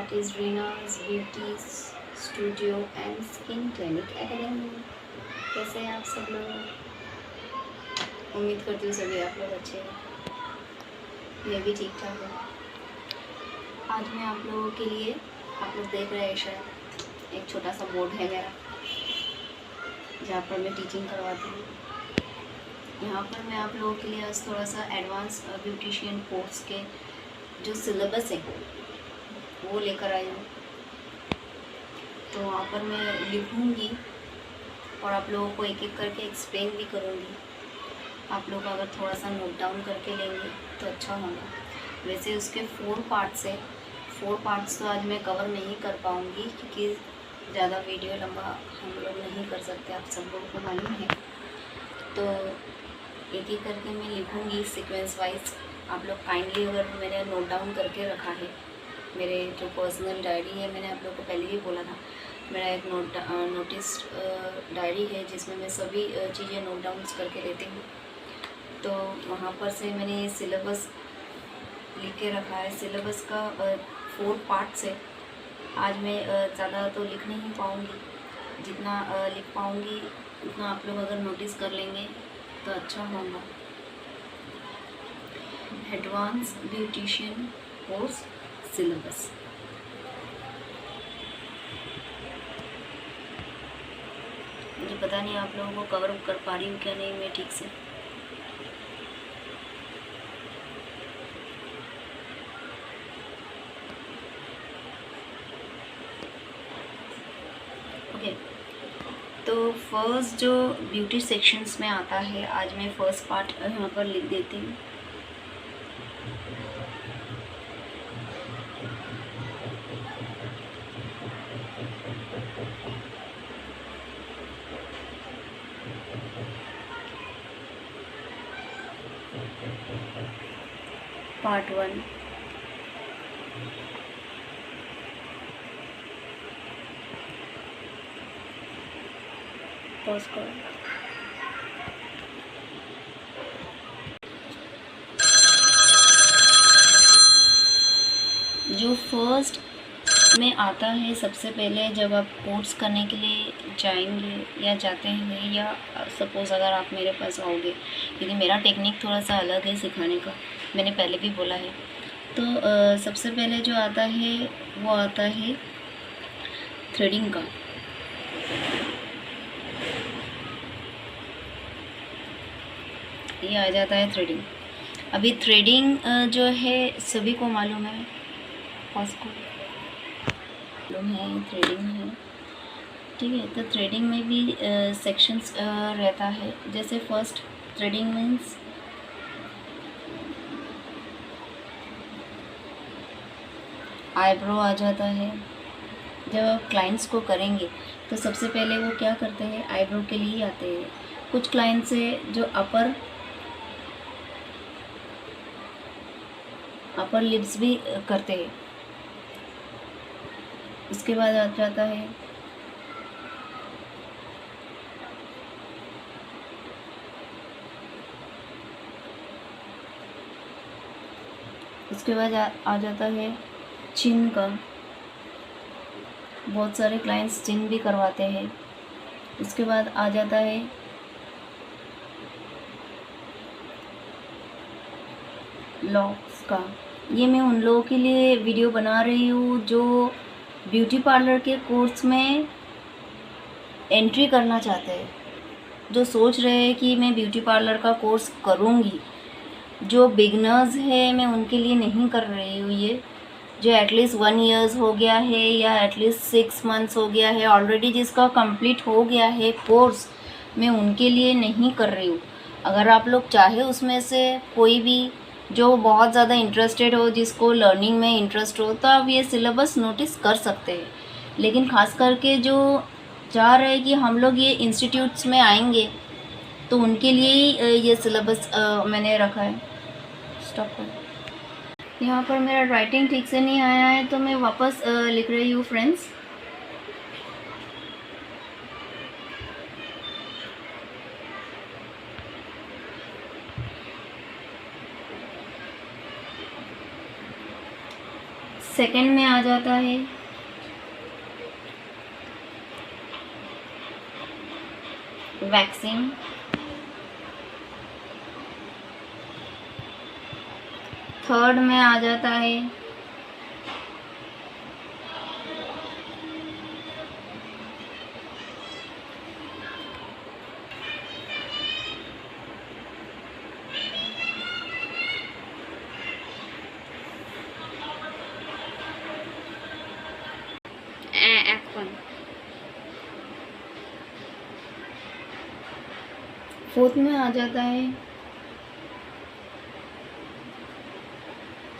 That is Reena's beauty studio and skin clinic academy. कैसे हैं आप सब लोग? उम्मीद करती हूँ सभी आप लोग अच्छे हैं। मैं भी ठीक ठाक हूँ। आज मैं आप लोगों के लिए, आप लोग देख रहे हैं शायद, एक छोटा सा बोर्ड है मेरा जहाँ पर मैं टीचिंग करवाती हूँ। यहाँ पर मैं आप लोगों के लिए आज थोड़ा सा एडवांस ब्यूटिशियन कोर्स के जो सिलेबस है वो लेकर आई हूँ। तो वहाँ पर मैं लिखूँगी और आप लोगों को एक एक करके एक्सप्लेन भी करूँगी। आप लोग अगर थोड़ा सा नोट डाउन करके लेंगे तो अच्छा होगा। वैसे उसके 4 पार्ट्स है। 4 पार्ट्स तो आज मैं कवर नहीं कर पाऊँगी क्योंकि ज़्यादा वीडियो लंबा हम लोग नहीं कर सकते, आप सब लोगों को मालूम है। तो एक एक करके मैं लिखूँगी सीक्वेंस वाइज। आप लोग काइंडली, अगर मैंने नोट डाउन करके रखा है, मेरे जो पर्सनल डायरी है, मैंने आप लोग को पहले भी बोला था, मेरा एक नोटिस डायरी है जिसमें मैं सभी चीज़ें नोट डाउन करके लेती हूँ। तो वहाँ पर से मैंने सिलेबस लिख के रखा है। सिलेबस का 4 पार्ट्स है। आज मैं ज़्यादा तो लिख नहीं पाऊँगी, जितना लिख पाऊँगी उतना आप लोग अगर नोटिस कर लेंगे तो अच्छा होगा। Advance beautician course syllabus. मुझे पता नहीं आप लोगों को कवर कर पा रही हूँ क्या नहीं मैं ठीक से। ओके, तो फर्स्ट जो ब्यूटी सेक्शंस में आता है, आज मैं फर्स्ट पार्ट यहाँ पर लिख देती हूँ। पार्ट 1, पॉज करो। जो फर्स्ट में आता है, सबसे पहले जब आप कोर्स करने के लिए जाएंगे या जाते हैं, या सपोज़ अगर आप मेरे पास आओगे, क्योंकि मेरा टेक्निक थोड़ा सा अलग है सिखाने का, मैंने पहले भी बोला है। तो सबसे पहले जो आता है वो आता है थ्रेडिंग का। ये आ जाता है थ्रेडिंग। अभी थ्रेडिंग जो है सभी को मालूम है, उसको मालूम है थ्रेडिंग है, ठीक है। तो थ्रेडिंग में भी सेक्शंस रहता है। जैसे फर्स्ट थ्रेडिंग मीन्स आईब्रो आ जाता है। जब आप क्लाइंट्स को करेंगे तो सबसे पहले वो क्या करते हैं, आईब्रो के लिए आते हैं। कुछ क्लाइंट्स है जो अपर लिप्स भी करते हैं। उसके बाद आ जाता है आ जाता है चिन का। बहुत सारे क्लाइंट्स चिन भी करवाते हैं। उसके बाद आ जाता है लॉक्स का। ये मैं उन लोगों के लिए वीडियो बना रही हूँ जो ब्यूटी पार्लर के कोर्स में एंट्री करना चाहते हैं, जो सोच रहे हैं कि मैं ब्यूटी पार्लर का कोर्स करूँगी। जो बिगनर्स है मैं उनके लिए नहीं कर रही हूँ ये। जो एटलीस्ट 1 ईयर्स हो गया है या एटलीस्ट 6 मंथ्स हो गया है ऑलरेडी, जिसका कंप्लीट हो गया है कोर्स, मैं उनके लिए नहीं कर रही हूँ। अगर आप लोग चाहे उसमें से कोई भी जो बहुत ज़्यादा इंटरेस्टेड हो, जिसको लर्निंग में इंटरेस्ट हो, तो आप ये सिलेबस नोटिस कर सकते हैं। लेकिन ख़ास करके जो चाह रहे हैं कि हम लोग ये इंस्टीट्यूट्स में आएंगे तो उनके लिए ही ये सिलेबस मैंने रखा है। स्टॉप कर। यहाँ पर मेरा राइटिंग ठीक से नहीं आया है तो मैं वापस लिख रही हूँ फ्रेंड्स। सेकंड में आ जाता है वैक्सिंग। थर्ड में आ जाता है फोर्थ में आ जाता है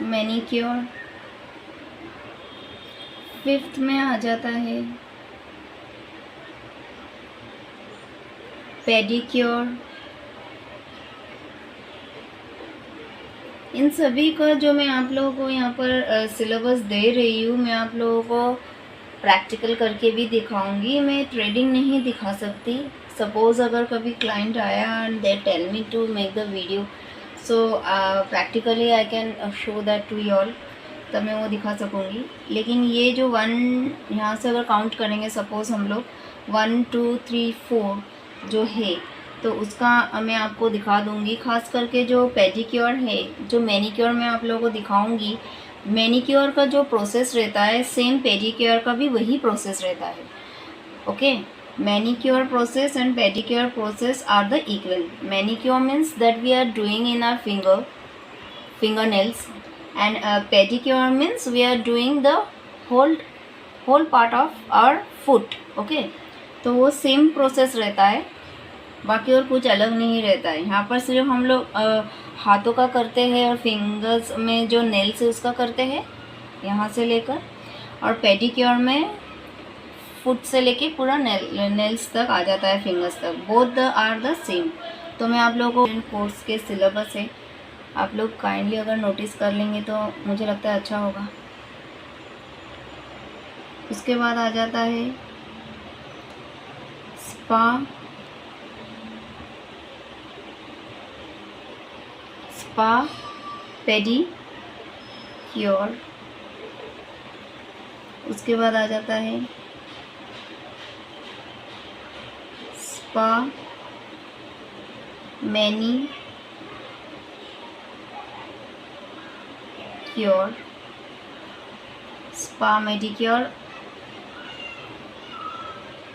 मैनिक्योर। फिफ्थ में आ जाता है पेडिक्योर। इन सभी का जो मैं आप लोगों को यहाँ पर सिलेबस दे रही हूँ, मैं आप लोगों को प्रैक्टिकल करके भी दिखाऊंगी। मैं ट्रेडिंग नहीं दिखा सकती। सपोज़ अगर कभी क्लाइंट आया and they tell me to make the video, so practically I can show that to you all, तब मैं वो दिखा सकूँगी। लेकिन ये जो 1 यहाँ से अगर काउंट करेंगे, सपोज़ हम लोग 1 2 3 4 जो है, तो उसका मैं आपको दिखा दूँगी। ख़ास करके जो पेडिक्योर है, जो मैनिक्योर मैं आप लोगों को दिखाऊँगी, मैनिक्योर का जो प्रोसेस रहता है सेम पेडिक्योर का भी वही प्रोसेस रहता है। Okay, manicure process and pedicure process are the equal. Manicure means that we are doing in our fingernails, and pedicure means we are doing the whole part of our foot. Okay, तो वो same process रहता है, बाकी और कुछ अलग नहीं रहता है। यहाँ पर सिर्फ हम लोग हाथों का करते हैं और फिंगर्स में जो नेल्स है उसका करते हैं यहाँ से लेकर, और पेडिक्योर में फुट से लेके पूरा नेल्स तक आ जाता है, फिंगर्स तक। Both are the same. तो मैं आप लोगों को कोर्स के सिलेबस है, आप लोग काइंडली अगर नोटिस कर लेंगे तो मुझे लगता है अच्छा होगा। उसके बाद आ जाता है स्पा पेडिक्योर। उसके बाद आ जाता है spa manicure, spa pedicure,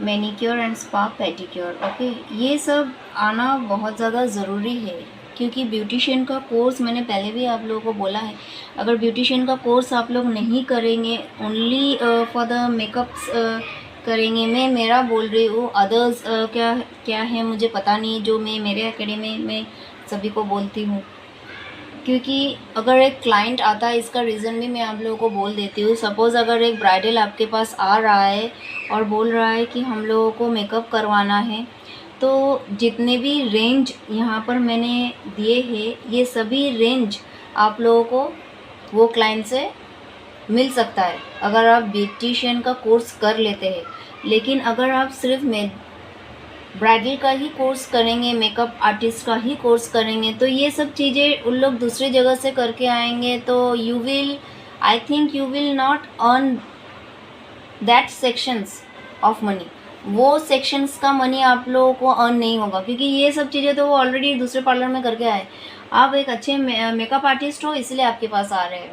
manicure and spa pedicure. Okay, ये सब आना बहुत ज़्यादा ज़रूरी है, क्योंकि ब्यूटिशियन का कोर्स मैंने पहले भी आप लोगों को बोला है, अगर ब्यूटिशियन का कोर्स आप लोग नहीं करेंगे, ओनली फॉर द मेकअप्स करेंगे, मैं मेरा बोल रही हूँ, अदर्स क्या है मुझे पता नहीं, जो मैं मेरे एकेडमी में सभी को बोलती हूँ। क्योंकि अगर एक क्लाइंट आता है, इसका रीज़न भी मैं आप लोगों को बोल देती हूँ। सपोज़ अगर एक ब्राइडल आपके पास आ रहा है और बोल रहा है कि हम लोगों को मेकअप करवाना है, तो जितने भी रेंज यहाँ पर मैंने दिए हैं, ये सभी रेंज आप लोगों को वो क्लाइंट से मिल सकता है अगर आप ब्यूटिशियन का कोर्स कर लेते हैं। लेकिन अगर आप सिर्फ ब्राइडल का ही कोर्स करेंगे, मेकअप आर्टिस्ट का ही कोर्स करेंगे, तो ये सब चीज़ें उन लोग दूसरी जगह से करके आएंगे, तो I think you will not earn that sections of money. वो सेक्शंस का मनी आप लोगों को अर्न नहीं होगा, क्योंकि ये सब चीज़ें तो वो ऑलरेडी दूसरे पार्लर में करके आए। आप एक अच्छे मेकअप आर्टिस्ट हो, इसलिए आपके पास आ रहे हो।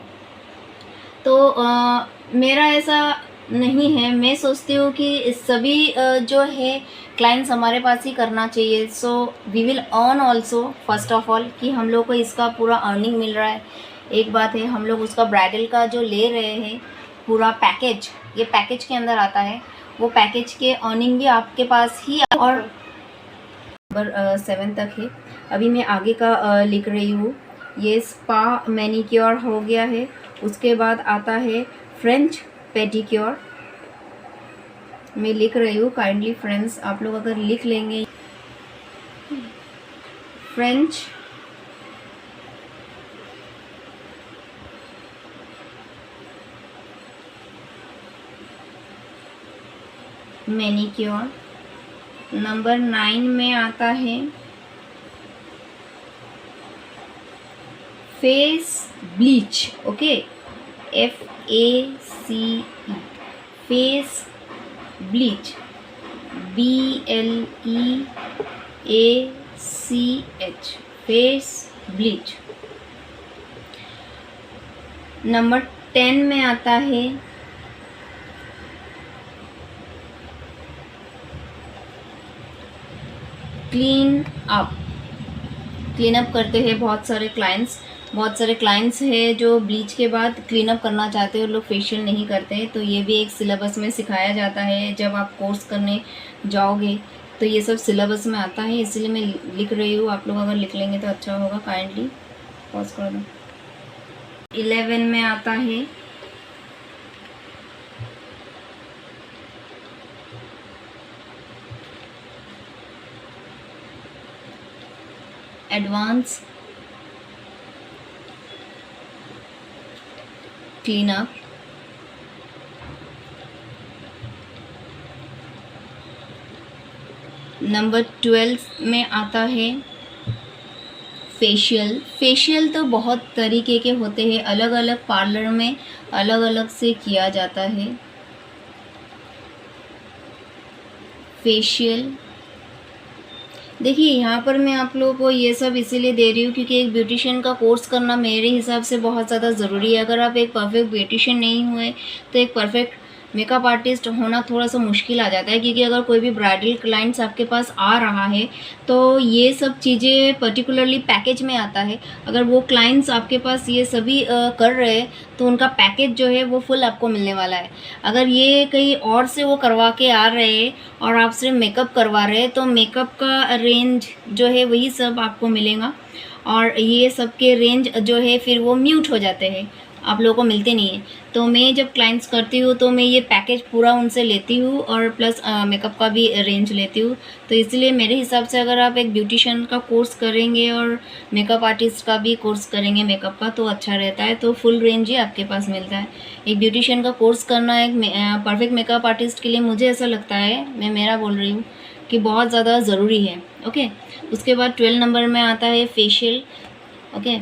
तो मेरा ऐसा नहीं है। मैं सोचती हूँ कि सभी जो है क्लाइंट्स हमारे पास ही करना चाहिए। So we will earn also, first of all, कि हम लोग को इसका पूरा अर्निंग मिल रहा है। एक बात है, हम लोग उसका ब्राइडल का जो ले रहे हैं पूरा पैकेज, ये पैकेज के अंदर आता है, वो पैकेज के अर्निंग भी आपके पास ही। और नंबर 7 तक है, अभी मैं आगे का लिख रही हूँ। ये स्पा मैनिक्योर हो गया है। उसके बाद आता है फ्रेंच पेडिक्योर। मैं लिख रही हूँ, काइंडली फ्रेंड्स आप लोग अगर लिख लेंगे, फ्रेंच मैनिक्योर। नंबर 9 में आता है face bleach. Okay, face bleach, BLEACH, face bleach. Number 10 में आता है क्लीन अप। क्लीन अप करते हैं बहुत सारे क्लाइंट्स हैं जो ब्लीच के बाद क्लीन अप करना चाहते हैं, लोग फेशियल नहीं करते हैं। तो ये भी एक सिलेबस में सिखाया जाता है, जब आप कोर्स करने जाओगे तो ये सब सिलेबस में आता है, इसलिए मैं लिख रही हूँ। आप लोग अगर लिख लेंगे तो अच्छा होगा। काइंडली पॉज कर दो। 11 में आता है एडवांस क्लीनअप। नंबर 12 में आता है फेशियल तो बहुत तरीके के होते हैं, अलग अलग पार्लर में अलग अलग से किया जाता है फेशियल। देखिए यहाँ पर मैं आप लोगों को ये सब इसीलिए दे रही हूँ क्योंकि एक ब्यूटिशियन का कोर्स करना मेरे हिसाब से बहुत ज़्यादा ज़रूरी है। अगर आप एक परफेक्ट ब्यूटिशियन नहीं हुए तो एक परफेक्ट मेकअप आर्टिस्ट होना थोड़ा सा मुश्किल आ जाता है, क्योंकि अगर कोई भी ब्राइडल क्लाइंट्स आपके पास आ रहा है तो ये सब चीज़ें पर्टिकुलरली पैकेज में आता है। अगर वो क्लाइंट्स आपके पास ये सभी कर रहे हैं तो उनका पैकेज जो है वो फुल आपको मिलने वाला है। अगर ये कहीं और से वो करवा के आ रहे हैं और आप सिर्फ मेकअप करवा रहे हैं तो मेकअप का रेंज जो है वही सब आपको मिलेगा, और ये सब के रेंज जो है फिर वो म्यूट हो जाते हैं, आप लोगों को मिलते नहीं है। तो मैं जब क्लाइंट्स करती हूँ तो मैं ये पैकेज पूरा उनसे लेती हूँ और प्लस मेकअप का भी रेंज लेती हूँ। तो इसलिए मेरे हिसाब से अगर आप एक ब्यूटिशियन का कोर्स करेंगे और मेकअप आर्टिस्ट का भी कोर्स करेंगे मेकअप का तो अच्छा रहता है, तो फुल रेंज ही आपके पास मिलता है। एक ब्यूटिशियन का कोर्स करना एक परफेक्ट मेकअप आर्टिस्ट के लिए मुझे ऐसा लगता है, मैं मेरा बोल रही हूँ, कि बहुत ज़्यादा ज़रूरी है। ओके, उसके बाद 12 नंबर में आता है फेशियल। ओके,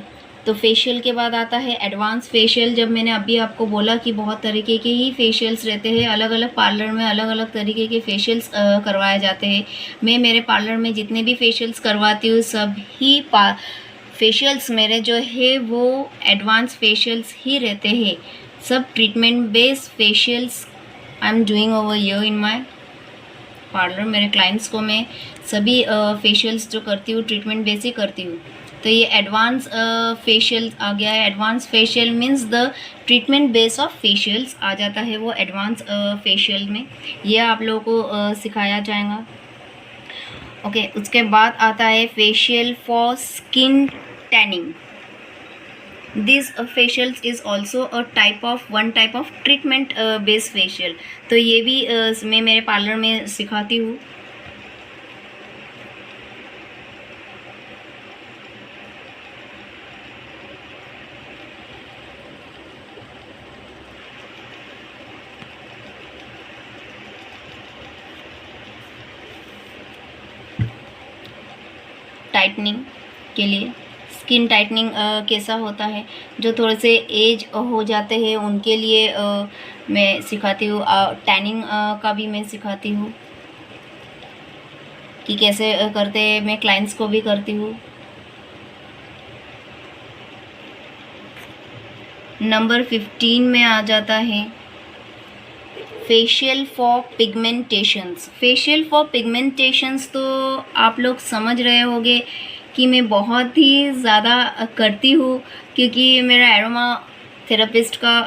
तो फेशियल के बाद आता है एडवांस फेशियल। जब मैंने अभी आपको बोला कि बहुत तरीके के ही फेशियल्स रहते हैं, अलग अलग पार्लर में अलग अलग तरीके के फेशियल्स करवाए जाते हैं। मैं मेरे पार्लर में जितने भी फेशियल्स करवाती हूँ सभी फेशियल्स मेरे जो है वो एडवांस फेशियल्स ही रहते हैं। सब treatment based facials I am doing over here in my parlour. मेरे क्लाइंट्स को मैं सभी फेशियल्स जो करती हूँ ट्रीटमेंट बेस ही करती हूँ। तो ये एडवांस फेशियल आ गया है। Advance facial means the treatment base of facials आ जाता है वो एडवांस फेशियल में, ये आप लोगों को सिखाया जाएगा। ओके, उसके बाद आता है facial for skin tanning. This facials is also one type of treatment based facial. तो ये भी मैं मेरे पार्लर में सिखाती हूँ। टाइटनिंग के लिए स्किन टाइटनिंग कैसा होता है, जो थोड़े से एज हो जाते हैं उनके लिए मैं सिखाती हूँ। टैनिंग का भी मैं सिखाती हूँ कि कैसे करते हैं, मैं क्लाइंट्स को भी करती हूँ। नंबर 15 में आ जाता है facial for pigmentations. Facial for pigmentations तो आप लोग समझ रहे होंगे कि मैं बहुत ही ज़्यादा करती हूँ, क्योंकि मेरा एरोमा थेरेपिस्ट का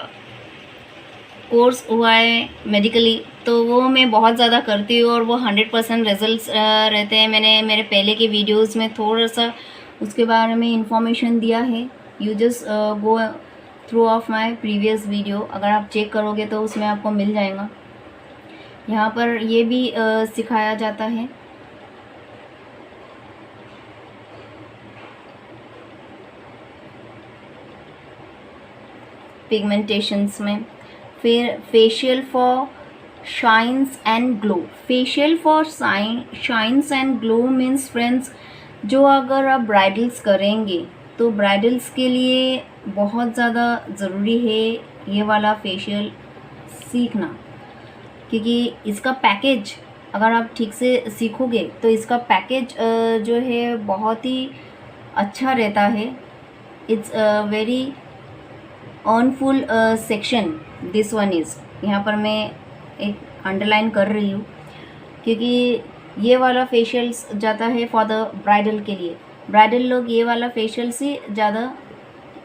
कोर्स हुआ है मेडिकली, तो वो मैं बहुत ज़्यादा करती हूँ और वो 100% रिजल्ट्स रहते हैं। मैंने मेरे पहले के वीडियोस में थोड़ा सा उसके बारे में इंफॉर्मेशन दिया है। You just go through of my previous video, अगर आप चेक करोगे तो उसमें आपको मिल जाएगा। यहाँ पर ये भी सिखाया जाता है। पिगमेंटेशंस में फिर facial for shines and glow. Facial for shines and glow means friends, जो अगर आप ब्राइडल्स करेंगे तो ब्राइडल्स के लिए बहुत ज़्यादा ज़रूरी है ये वाला फेशियल सीखना, क्योंकि इसका पैकेज अगर आप ठीक से सीखोगे तो इसका पैकेज जो है बहुत ही अच्छा रहता है। It's very earnful section this one is. यहाँ पर मैं एक अंडरलाइन कर रही हूँ, क्योंकि ये वाला फेशियल्स जाता है फॉर द ब्राइडल के लिए। ब्राइडल लोग ये वाला फेशियल से ज़्यादा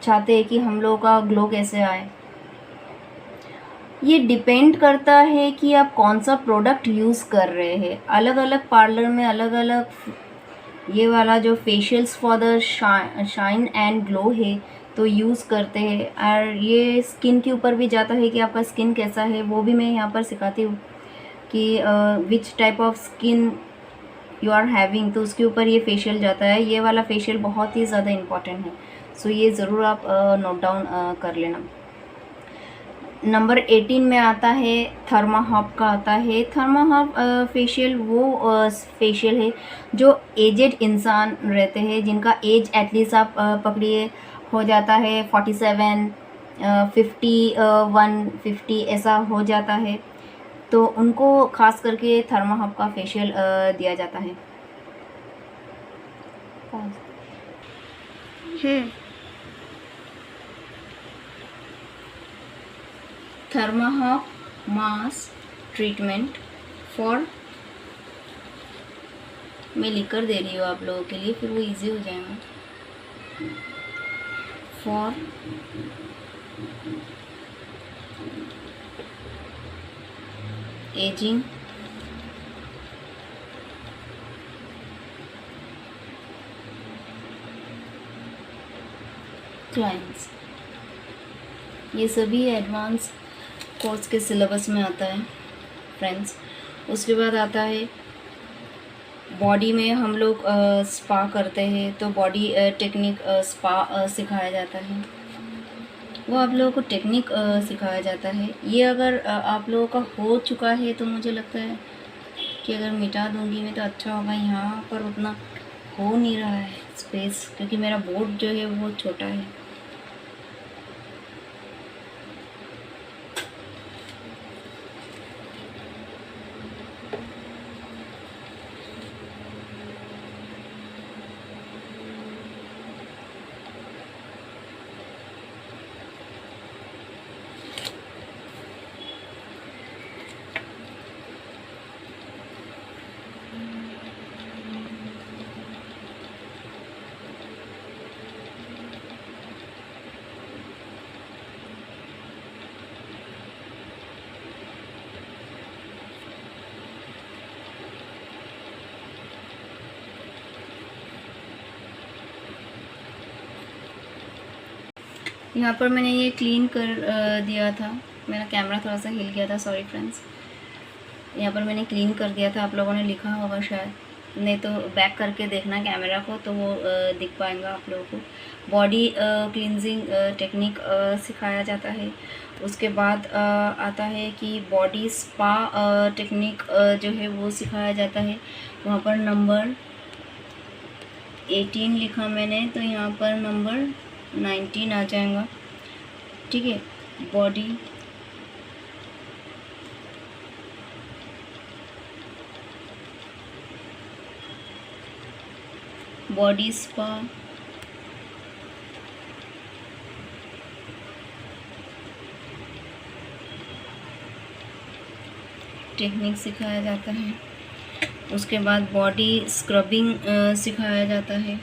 चाहते हैं कि हम लोगों का ग्लो कैसे आए। ये डिपेंड करता है कि आप कौन सा प्रोडक्ट यूज़ कर रहे हैं। अलग अलग पार्लर में अलग अलग ये वाला जो facials for the shine and glow है तो यूज़ करते हैं। और ये स्किन के ऊपर भी जाता है कि आपका स्किन कैसा है, वो भी मैं यहाँ पर सिखाती हूँ कि which type of skin you are having, तो उसके ऊपर ये फेशियल जाता है। ये वाला फेशियल बहुत ही ज़्यादा इम्पॉर्टेंट है, सो ये ज़रूर आप नोट डाउन कर लेना। नंबर 18 में आता है थर्माहॉप का आता है। थर्माहॉप फेशियल वो फेशियल है जो एजेड इंसान रहते हैं, जिनका एज एटलीस्ट आप पकड़िए हो जाता है 47, 51, 50 ऐसा हो जाता है, तो उनको खास करके थर्माहॉप का फेशियल दिया जाता है। थर्माहॉप मास ट्रीटमेंट फॉर, मैं लिख कर दे रही हूँ आप लोगों के लिए, फिर वो इजी हो जाएगा। फॉर एजिंग क्लाइंट्स, ये सभी एडवांस कोर्स के सिलेबस में आता है फ्रेंड्स। उसके बाद आता है बॉडी में हम लोग स्पा करते हैं, तो बॉडी टेक्निक स्पा सिखाया जाता है, वो आप लोगों को टेक्निक सिखाया जाता है। ये अगर आप लोगों का हो चुका है तो मुझे लगता है कि अगर मिटा दूंगी मैं तो अच्छा होगा। यहाँ पर उतना हो नहीं रहा है स्पेस, क्योंकि मेरा बोर्ड जो है वो छोटा है। यहाँ पर मैंने ये क्लीन कर दिया था, मेरा कैमरा थोड़ा सा हिल गया था, सॉरी फ्रेंड्स। यहाँ पर मैंने क्लीन कर दिया था, आप लोगों ने लिखा होगा शायद, नहीं तो बैक करके देखना कैमरा को तो वो दिख पाएगा आप लोगों को। बॉडी क्लींजिंग टेक्निक सिखाया जाता है। उसके बाद आता है कि बॉडी स्पा टेक्निक जो है वो सिखाया जाता है। वहाँ पर नंबर 18 लिखा मैंने, तो यहाँ पर नंबर 19 आ जाएगा, ठीक है। बॉडी स्पा, टेक्निक सिखाया जाता है। उसके बाद बॉडी स्क्रबिंग सिखाया जाता है।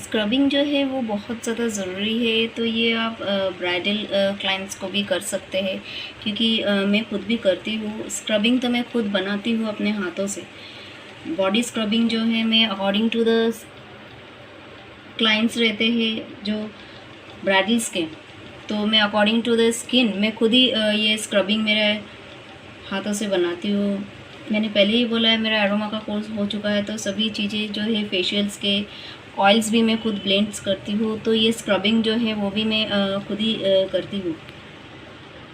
स्क्रबिंग जो है वो बहुत ज़्यादा ज़रूरी है, तो ये आप ब्राइडल क्लाइंट्स को भी कर सकते हैं, क्योंकि मैं खुद भी करती हूँ। स्क्रबिंग तो मैं खुद बनाती हूँ अपने हाथों से। बॉडी स्क्रबिंग जो है मैं अकॉर्डिंग टू द क्लाइंट्स रहते हैं जो ब्राइडल्स के, तो मैं अकॉर्डिंग टू द स्किन मैं खुद ही ये स्क्रबिंग मेरे हाथों से बनाती हूँ। मैंने पहले ही बोला है मेरा एरोमा का कोर्स हो चुका है, तो सभी चीज़ें जो है फेशियल्स के ऑयल्स भी मैं खुद ब्लेंड्स करती हूँ, तो ये स्क्रबिंग जो है वो भी मैं खुद ही करती हूँ।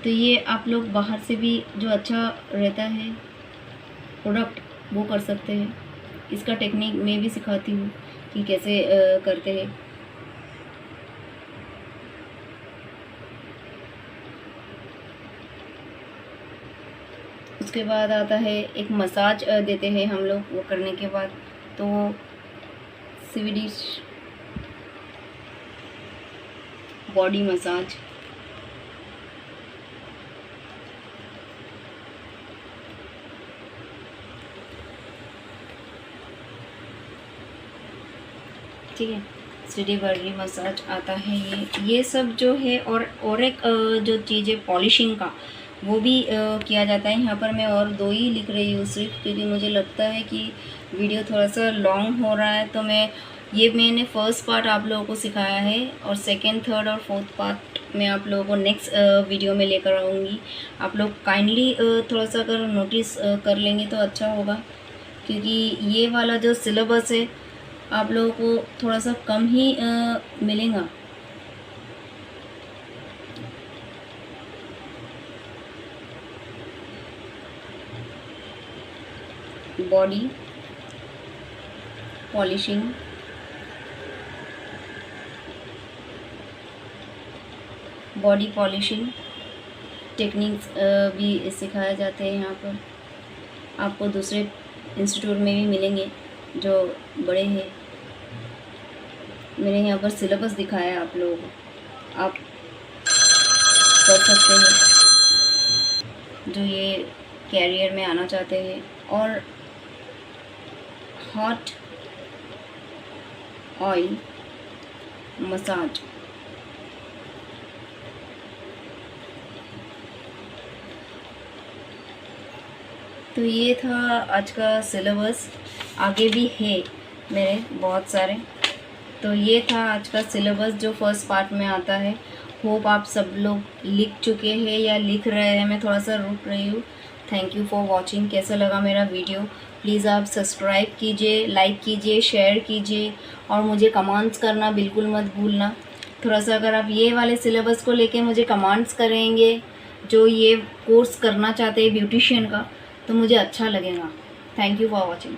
तो ये आप लोग बाहर से भी जो अच्छा रहता है प्रोडक्ट वो कर सकते हैं। इसका टेक्निक मैं भी सिखाती हूँ, कि कैसे करते हैं। उसके बाद आता है एक मसाज देते हैं हम लोग। वो करने के बाद तो स्वीडिश बॉडी मसाज। ठीक है, स्वीडिश बॉडी मसाज आता है ये सब जो है। और एक जो चीज़ है पॉलिशिंग का, वो भी किया जाता है। यहाँ पर मैं और 2 ही लिख रही हूँ सिर्फ, क्योंकि मुझे लगता है कि वीडियो थोड़ा सा लॉन्ग हो रहा है। तो मैंने फर्स्ट पार्ट आप लोगों को सिखाया है, और सेकंड, थर्ड और फोर्थ पार्ट मैं आप लोगों को नेक्स्ट वीडियो में लेकर आऊँगी। आप लोग काइंडली थोड़ा सा अगर नोटिस कर लेंगे तो अच्छा होगा, क्योंकि ये वाला जो सिलेबस है आप लोगों को थोड़ा सा कम ही मिलेगा। Body polishing, body polishing techniques भी सिखाए जाते हैं यहाँ पर। आपको दूसरे इंस्टीट्यूट में भी मिलेंगे जो बड़े हैं। मैंने यहाँ पर सिलेबस दिखाया है आप लोगों को, आप कर सकते हैं जो ये कैरियर में आना चाहते हैं। और हॉट ऑयल मसाज, तो ये था आज का सिलेबस। आगे भी है मेरे बहुत सारे। तो ये था आज का सिलेबस जो फर्स्ट पार्ट में आता है। होप आप सब लोग लिख चुके हैं या लिख रहे हैं। मैं थोड़ा सा रुक रही हूँ। Thank you for watching. कैसा लगा मेरा वीडियो? प्लीज़ आप सब्सक्राइब कीजिए, लाइक कीजिए, शेयर कीजिए, और मुझे कमेंट्स करना बिल्कुल मत भूलना। थोड़ा सा अगर आप ये वाले सिलेबस को लेके मुझे कमेंट्स करेंगे, जो ये कोर्स करना चाहते हैं ब्यूटिशियन का, तो मुझे अच्छा लगेगा। Thank you for watching.